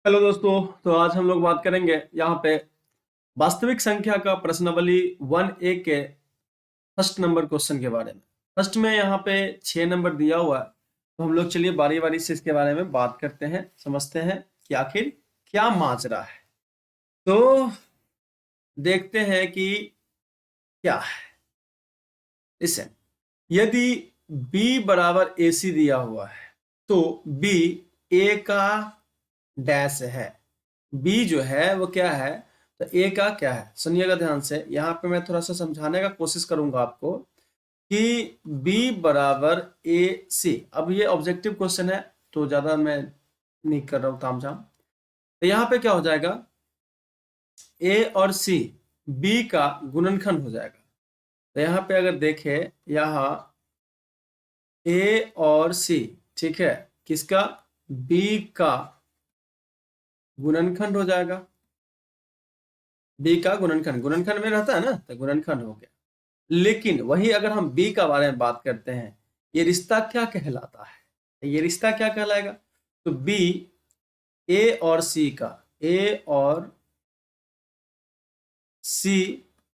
Hello दोस्तों। तो आज हम लोग बात करेंगे यहाँ पे वास्तविक संख्या का प्रश्नावली 1A के फर्स्ट नंबर क्वेश्चन के बारे में। फर्स्ट में यहाँ पे 6 नंबर दिया हुआ है, तो हम लोग चलिए बारी बारी से इसके बारे में बात करते हैं, समझते हैं कि आखिर क्या माजरा है। तो देखते हैं कि क्या है। इसे यदि B बराबर AC दिया हुआ है तो B A का डैश है। बी जो है वो क्या है, तो ए का क्या है, सुनिएगा ध्यान से। यहाँ पे मैं थोड़ा सा समझाने का कोशिश करूंगा आपको कि बी बराबर ए सी। अब ये ऑब्जेक्टिव क्वेश्चन है तो ज्यादा मैं नहीं कर रहा हूँ तामझाम। तो यहाँ पे क्या हो जाएगा, ए और सी बी का गुणनखंड हो जाएगा। तो यहाँ पे अगर देखें, यहाँ ए और सी, ठीक है, किसका, बी का गुणनखंड हो जाएगा। बी का गुणनखंड, गुणनखंड में रहता है ना, तो गुणनखंड हो गया। लेकिन वही अगर हम बी का बारे में बात करते हैं, ये रिश्ता क्या कहलाता है, ये रिश्ता क्या कहलाएगा, तो बी ए और सी का, ए और सी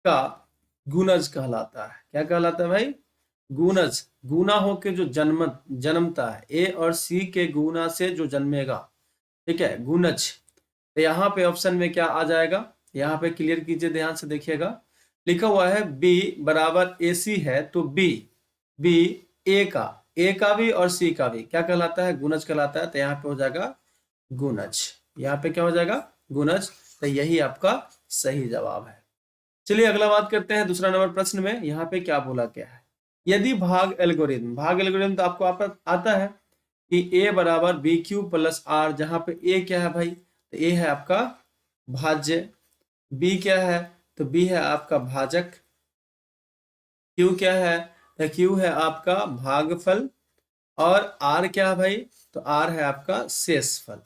का गुणज कहलाता है। क्या कहलाता है भाई, गुणज। गुना होके जो जन्मता है, ए और सी के गुना से जो जन्मेगा, ठीक है, गुणज। तो यहाँ पे ऑप्शन में क्या आ जाएगा, यहाँ पे क्लियर कीजिए, ध्यान से देखिएगा। लिखा हुआ है बी बराबर ए सी है, तो बी बी ए का भी और सी का भी क्या कहलाता है, गुणज कहलाता है। तो यहाँ पे हो जाएगा गुणज, यहाँ पे क्या हो जाएगा, गुणज। तो यही आपका सही जवाब है। चलिए अगला बात करते हैं दूसरा नंबर प्रश्न में। यहाँ पे क्या बोला गया है, यदि भाग एल्गोरिथम तो आपको आता है कि ए बराबर बी क्यू प्लस आर, जहां पे ए क्या है भाई, तो ए है आपका भाज्य, बी क्या है, तो बी है आपका भाजक, क्यू क्या है, तो क्यू है आपका भागफल, और आर क्या है भाई, तो आर है आपका शेषफल।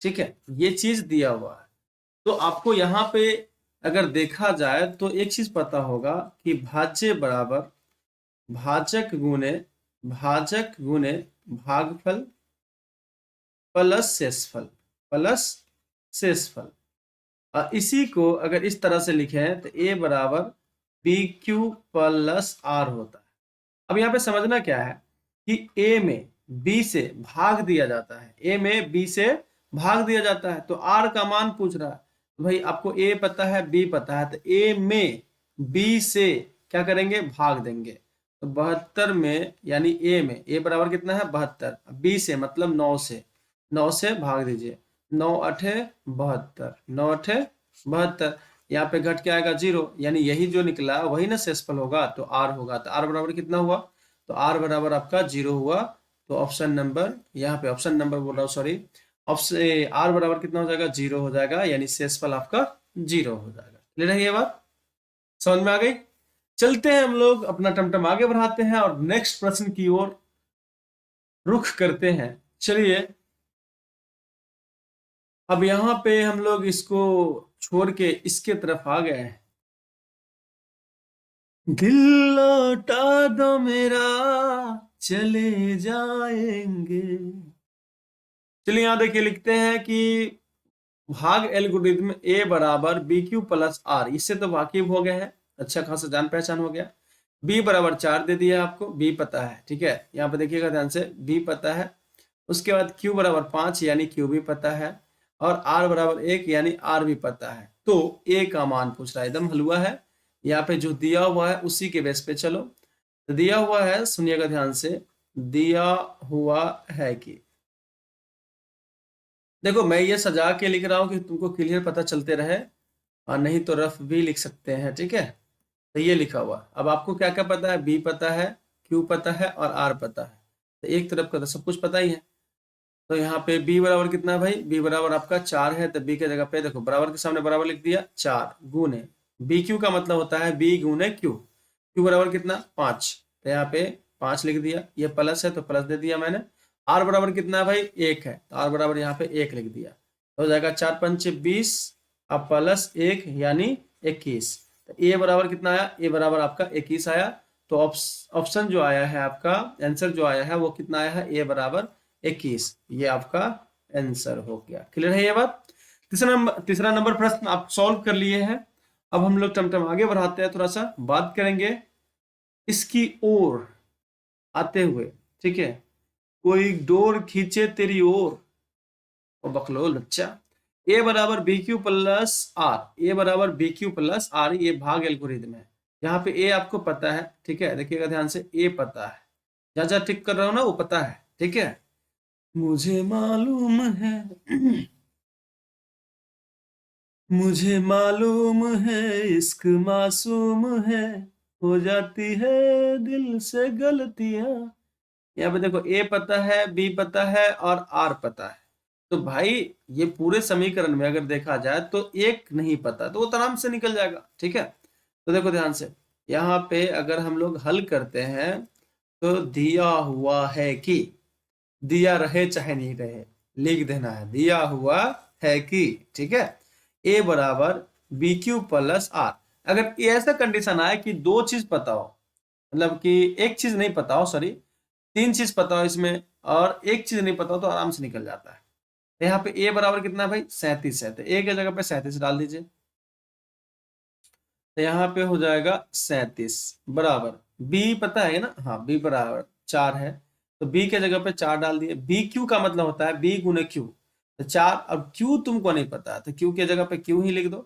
ठीक है, ये चीज दिया हुआ है। तो आपको यहाँ पे अगर देखा जाए तो एक चीज पता होगा कि भाज्य बराबर भाजक गुने भागफल प्लस शेषफल। और इसी को अगर इस तरह से लिखें तो ए बराबर बी क्यू प्लस आर होता है। अब यहाँ पे समझना क्या है कि ए में बी से भाग दिया जाता है, ए में बी से भाग दिया जाता है, तो आर का मान पूछ रहा है। तो भाई आपको ए पता है, बी पता है, तो ए में बी से क्या करेंगे, भाग देंगे। तो 72 में, यानी ए में, ए बराबर कितना है 72, बी से मतलब 9 से भाग दीजिए, 9 अठे 72, 9 अठे 72, यहाँ पे घट के आएगा 0, यानी यही जो निकला वही ना शेषफल होगा, तो आर होगा। तो आर बराबर कितना हुआ, तो आर बराबर आपका 0 हुआ। तो ऑप्शन नंबर, यहाँ पे ऑप्शन नंबर बोल रहा हूँ, सॉरी, ऑप्शन आर बराबर कितना हो जाएगा, 0 हो जाएगा, यानी शेषफल आपका 0 हो जाएगा। क्लियर है ये बात, समझ में आ गई। चलते हैं हम लोग अपना टमटम आगे बढ़ाते हैं और नेक्स्ट प्रश्न की ओर रुख करते हैं। चलिए अब यहाँ पे हम लोग इसको छोड़ के इसके तरफ आ गए हैं। दिल लौटा दो मेरा, चले जाएंगे। चलिए यहाँ देखिए, लिखते हैं कि भाग एल्गोरिथम ए बराबर बी क्यू प्लस आर, इससे तो वाकिफ हो गए हैं, अच्छा खासा जान पहचान हो गया। बी बराबर 4 दे दिया आपको, बी पता है, ठीक है, यहाँ पे देखिएगा ध्यान से, बी पता है। उसके बाद क्यू बराबर 5, यानी क्यू भी पता है, और आर बराबर 1, यानी आर भी पता है। तो ए का मान पूछ रहा है, एकदम हलवा है। यहाँ पे जो दिया हुआ है उसी के बेस पे चलो। तो दिया हुआ है, सुनिएगा ध्यान से, दिया हुआ है कि, देखो मैं ये सजा के लिख रहा हूँ कि तुमको क्लियर पता चलते रहे, और नहीं तो रफ भी लिख सकते हैं, ठीक है। तो ये लिखा हुआ, अब आपको क्या क्या पता है, बी पता है, क्यू पता है, और आर पता है। तो एक तरफ का तो सब कुछ पता ही है। तो यहाँ पे बी बराबर कितना है भाई, बी बराबर आपका 4 है, तो बी के जगह पे देखो बराबर के सामने बराबर लिख दिया, 4 गुने बी क्यू का मतलब होता है बी गुने क्यू, क्यू बराबर कितना 5, तो यहाँ पे 5 लिख दिया, ये प्लस है तो प्लस दे दिया मैंने। आर बराबर कितना है भाई, 1 है, तो आर बराबर यहाँ पे 1 लिख दिया, तो हो जाएगा 4 पंचे 20, अब प्लस 1 यानी 21। तो ए बराबर कितना आया, ए बराबर आपका 21 आया। तो ऑप्शन जो आया है आपका, आंसर जो आया है वो कितना आया है, ए बराबर 21, ये आपका आंसर हो गया। क्लियर है ये बात? तीसरा नंबर प्रश्न आप सॉल्व कर लिए हैं। अब हम लोग टमटम आगे बढ़ाते हैं, थोड़ा सा बात करेंगे इसकी ओर आते हुए। ठीक है, कोई डोर खींचे तेरी ओर, और बकलोल बच्चा। ए बराबर बी क्यू प्लस आर, ए बराबर बी क्यू प्लस आर, ये भाग एल्गोरिथम है। यहाँ पे ए आपको पता है, ठीक है, देखिएगा ध्यान से, ए पता है, जहां जहां टिक कर रहा हूं ना वो पता है। ठीक है, मुझे मालूम है मुझे मालूम है इश्क मासूम है, हो जाती है दिल से गलतियां। यहाँ पे देखो, ए पता है, बी पता है और आर पता है। तो भाई ये पूरे समीकरण में अगर देखा जाए तो एक नहीं पता, तो वो तो आराम से निकल जाएगा। ठीक है, तो देखो ध्यान से, यहाँ पे अगर हम लोग हल करते हैं तो दिया हुआ है कि, दिया रहे चाहे नहीं रहे, लिख देना है दिया हुआ है कि। ठीक है, ए बराबर बी क्यू प्लस आर। अगर ये ऐसा कंडीशन आए कि दो चीज पता हो, मतलब कि एक चीज नहीं पता हो, सॉरी, तीन चीज पता हो इसमें और एक चीज नहीं पता हो, तो आराम से निकल जाता है। तो यहाँ पे ए बराबर कितना है भाई, 37 है, तो ए की जगह पे 37 डाल दीजिए। तो यहाँ पे हो जाएगा 37 बराबर, बी पता है ना, हाँ बी बराबर 4 है, तो बी के जगह पे 4 डाल दिए। बी क्यू का मतलब होता है बी गुने क्यू, तो 4। अब क्यू तुमको नहीं पता है तो क्यू के जगह पे क्यू ही लिख दो,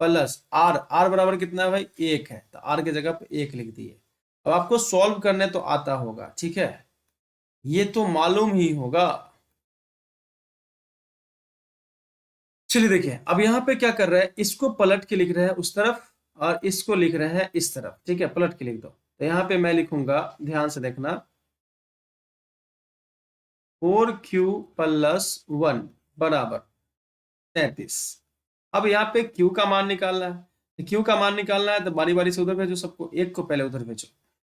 प्लस आर, आर बराबर कितना है भाई, 1 है, तो आर के जगह पे 1 लिख दिए। अब आपको सॉल्व करने तो आता होगा, ठीक है, ये तो मालूम ही होगा। चलिए देखिए, अब यहाँ पे क्या कर रहे हैं, इसको पलट के लिख रहे हैं उस तरफ और इसको लिख रहे हैं इस तरफ। ठीक है, पलट के लिख दो। तो यहाँ पे मैं लिखूंगा, ध्यान से देखना, 4q प्लस 1 बराबर 33। अब यहाँ पे q का मान निकालना है, तो q का मान निकालना है तो बारी बारी से उधर भेजो सबको, एक को पहले उधर भेजो।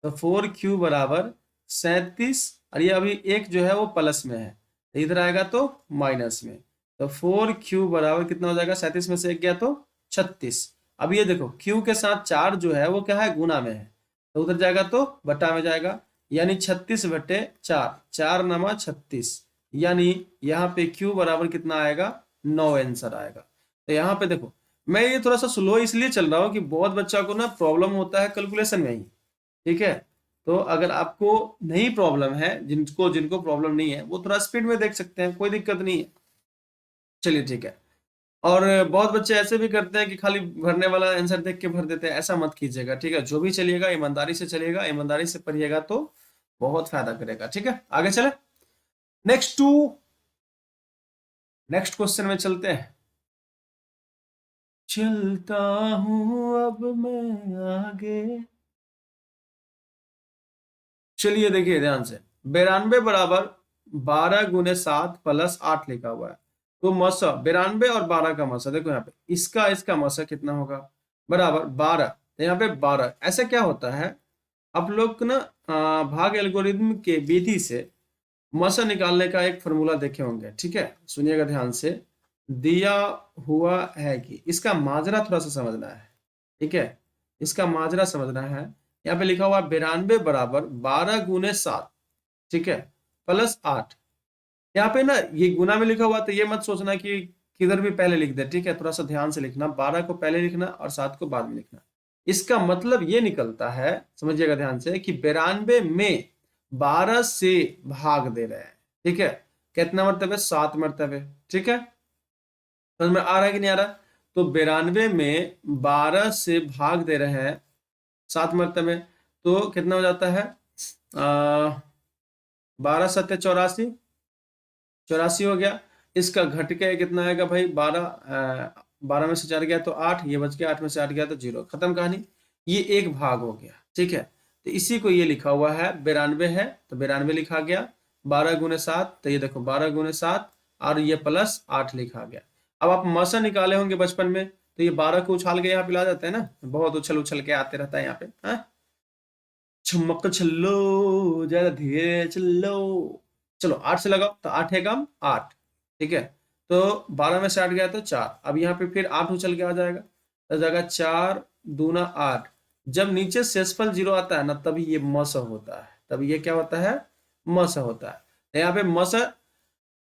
तो 4q बराबर 37, और ये अभी एक जो है वो प्लस में है, तो इधर आएगा तो माइनस में। तो 4q बराबर कितना हो जाएगा, 37 में से एक गया तो 36। अब ये देखो q के साथ 4 जो है वो क्या है, गुना में है, तो उधर जाएगा तो बटा में जाएगा, यानी 36/4, 4 नमा 36, यानी यहाँ पे q बराबर कितना आएगा, 9 आंसर आएगा। तो यहाँ पे देखो, मैं ये थोड़ा सा स्लो इसलिए चल रहा हूँ कि बहुत बच्चा को ना प्रॉब्लम होता है कैलकुलेशन में ही। ठीक है, तो अगर आपको नहीं प्रॉब्लम है, जिनको जिनको प्रॉब्लम नहीं है वो थोड़ा स्पीड में देख सकते हैं, कोई दिक्कत नहीं है। चलिए ठीक है, और बहुत बच्चे ऐसे भी करते हैं कि खाली भरने वाला आंसर देख के भर देते हैं, ऐसा मत कीजिएगा। ठीक है, जो भी चलिएगा ईमानदारी से चलिएगा, ईमानदारी से पढ़िएगा तो बहुत फायदा करेगा। ठीक है, आगे चले, नेक्स्ट नेक्स्ट क्वेश्चन में चलते हैं। चलता हूं अब मैं आगे। चलिए देखिए ध्यान से, 92 बराबर 12 गुने 7 प्लस 8 लिखा हुआ है। तो मसा 92 और 12 का मसा देखो, यहाँ पे इसका मसा कितना होगा, बराबर 12। तो यहाँ पे 12, ऐसा क्या होता है, आप लोग ना भाग एल्गोरिथम के विधि से मसा निकालने का एक फॉर्मूला देखे होंगे। ठीक है, सुनिएगा ध्यान से, दिया हुआ है कि, इसका माजरा थोड़ा सा समझना है। ठीक है, इसका माजरा समझना है। यहाँ पे लिखा हुआ 92 बराबर 12 गुने 7, ठीक है, प्लस 8। यहाँ पे ना ये गुना में लिखा हुआ, तो ये मत सोचना कि किधर भी पहले लिख दे। ठीक है, थोड़ा सा ध्यान से लिखना, 12 को पहले लिखना और 7 को बाद में लिखना। इसका मतलब ये निकलता है, समझिएगा ध्यान से, कि 92 में 12 से भाग दे रहे हैं। ठीक है, कितना मरतबे, 7 मरतबे। ठीक है, समझ में आ रहा है कि नहीं आ रहा? तो 92 में 12 से भाग दे रहे हैं 7 मरतबे, तो कितना हो जाता है, 12 सत्ते 84, 84 हो गया। इसका घट के कितना आएगा भाई, 12 में से 4 गया तो 8, ये बच गया, 8 में से 8 गया तो 0, खत्म कहानी। ये एक भाग हो गया। ठीक है, तो इसी को ये लिखा हुआ है, 92 है तो 92 लिखा गया, 12 गुने 7, तो ये देखो 12 गुने 7 और ये प्लस 8 लिखा गया। अब आप मसा निकाले होंगे बचपन में, तो ये 12 को उछाल के यहाँ पिला जाते हैं ना, बहुत उछल उछल के आते रहता है यहाँ पे, हाँ, छमक छल्लो ज्यादा धीरे चलो। चलो 8 से लगाओ, तो 8 है कम 8। ठीक है, तो 12 में से 8 गया तो 4, अब यहाँ पे फिर 8 उछल के आ जाएगा, तो जाएगा 4 दूना 8। जब नीचे शेषफल 0 आता है ना, तभी ये मस होता है, तभी ये क्या होता है, मस होता है। तो यहाँ पे मस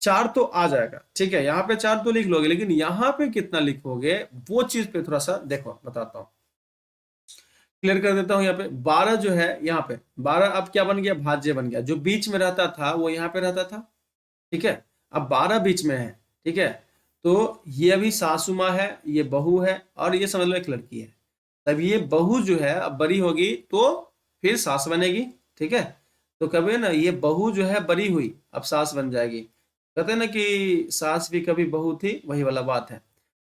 4 तो आ जाएगा, ठीक है, यहाँ पे 4 तो लिख लोगे, लेकिन यहाँ पे कितना लिखोगे वो चीज पे थोड़ा सा देखो, बताता हूँ, क्लियर कर देता हूँ। यहाँ पे 12 जो है, यहाँ पे 12 अब क्या बन गया, भाज्य बन गया। जो बीच में रहता था वो यहाँ पे रहता था, ठीक है, अब 12 बीच में है, ठीक है, तो ये अभी सासू माँ है, ये बहू है, और ये समझ लो एक लड़की है। तब ये बहू जो है अब बड़ी होगी तो फिर सास बनेगी, ठीक है, तो कभी ना ये बहू जो है बड़ी हुई अब सास बन जाएगी। कहते हैं ना कि सास भी कभी बहू थी, वही वाला बात है।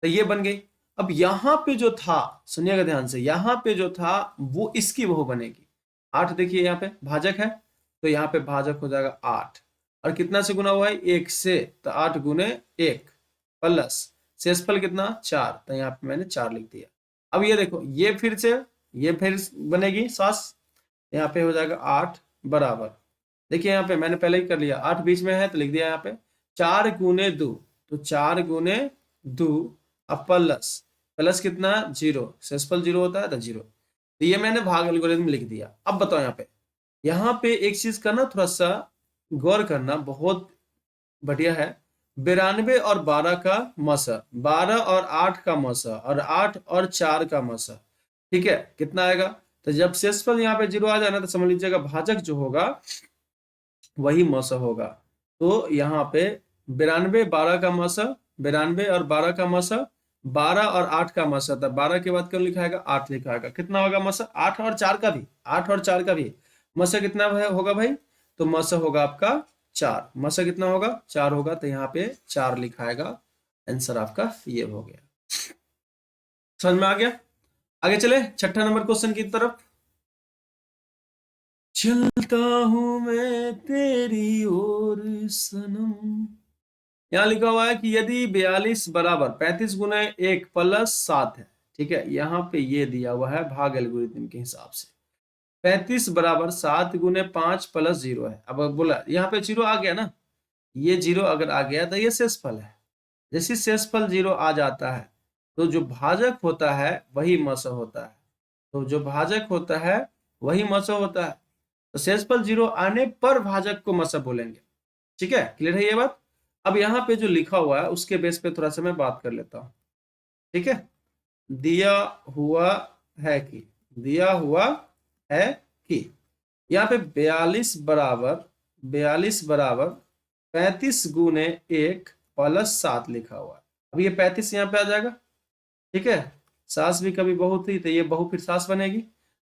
तो ये बन गई। अब यहाँ पे जो था, सुनिएगा ध्यान से, यहाँ पे जो था वो इसकी बहू बनेगी। 8 देखिए यहाँ पे भाजक है, तो यहाँ पे भाजक हो जाएगा 8, और कितना से गुना हुआ है, 1 से, तो 8 गुने 1 प्लस शेषफल कितना 4, तो यहाँ पे मैंने 4 लिख दिया। अब ये देखो, ये फिर से ये फिर बनेगी सास, यहाँ पे हो जाएगा 8 बराबर, देखिए यहाँ पे मैंने पहले ही कर लिया, 8 बीच में है तो लिख दिया यहाँ पे 4 गुने 2, तो 4 गुने 2, अब प्लस प्लस कितना 0, शेषफल 0 होता है तो 0, तो ये मैंने भाग एल्गोरिथम लिख दिया। अब बताओ यहाँ पे एक चीज का ना थोड़ा सा गौर करना, बहुत बढ़िया है। 92 और 12 का मसा, 12 और 8 का मसा, और 8 और 4 का मसा, ठीक है, कितना आएगा, तो जब शेषफल यहाँ पे 0 आ जाए ना, तो समझ लीजिएगा भाजक जो होगा वही मसा होगा। तो यहाँ पे 92 12 का मसा, 92 और 12 का मसा, 12 और 8 का मसा था, 12 के बाद क्यों लिखाएगा 8 लिखाएगा, कितना होगा मसा, 8 और 4 का भी, 8 और 4 का भी मसा कितना होगा भाई, तो मसा होगा आपका 4, मसा कितना होगा 4 होगा, तो यहाँ पे 4 लिखाएगा। आंसर आपका ये हो गया। समझ में आ गया। आगे चले छठा नंबर क्वेश्चन की तरफ। चलता हूं मैं तेरी ओर सनम, यहां लिखा हुआ है कि यदि 42 बराबर 35 गुना 1 प्लस 7 है, ठीक है, यहाँ पे ये दिया हुआ है भाग एल्गोरिथम के हिसाब से, 35 बराबर 7 गुने 5 प्लस 0 है। अब बोला यहाँ पे 0 आ गया ना, ये 0 अगर आ गया तो ये शेषफल है, जैसे शेषफल 0 आ जाता है तो जो भाजक होता है वही मस होता है, तो जो भाजक होता है वही मस होता है, तो शेषफल 0 आने पर भाजक को मस बोलेंगे, ठीक है, क्लियर है ये बात। अब यहाँ पे जो लिखा हुआ है उसके बेस पे थोड़ा सा मैं बात कर लेता हूँ, ठीक है, दिया हुआ है कि, दिया हुआ है कि यहाँ पे 42 बराबर 35 गुने 1 प्लस 7 लिखा हुआ है। अब ये 35 यहाँ पे आ जाएगा, ठीक है, सास भी कभी बहू थी तो ये बहू फिर सास बनेगी,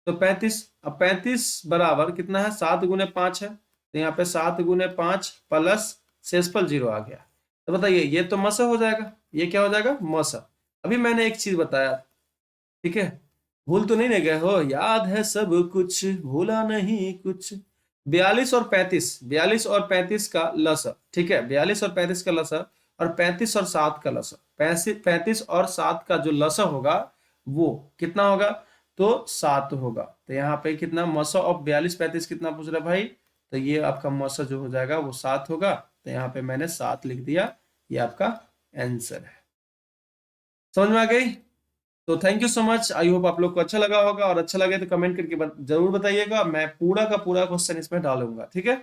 तो 35, अब 35 बराबर कितना है 7 गुने 5 है, तो यहाँ पे 7 गुने 5 प्लस शेषफल 0 आ गया, तो बताइए ये तो मसा हो जाएगा, ये क्या हो जाएगा मसा। अभी मैंने एक चीज बताया, ठीक है, भूल तो नहीं गए हो, याद है सब कुछ भूला नहीं कुछ। 42 और 35 का लसा, ठीक है, 42 और 35 का लसा, और 35 और 7 का लसा, 35 और 7 का जो लसा होगा वो कितना होगा, तो 7 होगा। तो यहाँ पे कितना मसा ऑफ 42 35 कितना पूछ रहा है भाई, तो ये आपका मसा जो हो जाएगा वो 7 होगा, तो यहाँ पे मैंने 7 लिख दिया, ये आपका आंसर है। समझ में आ गई। तो thank you so much, I hope आप लोग को अच्छा लगा होगा, और अच्छा लगे तो कमेंट करके जरूर बताइएगा, मैं पूरा का पूरा क्वेश्चन इसमें डालूंगा, ठीक है।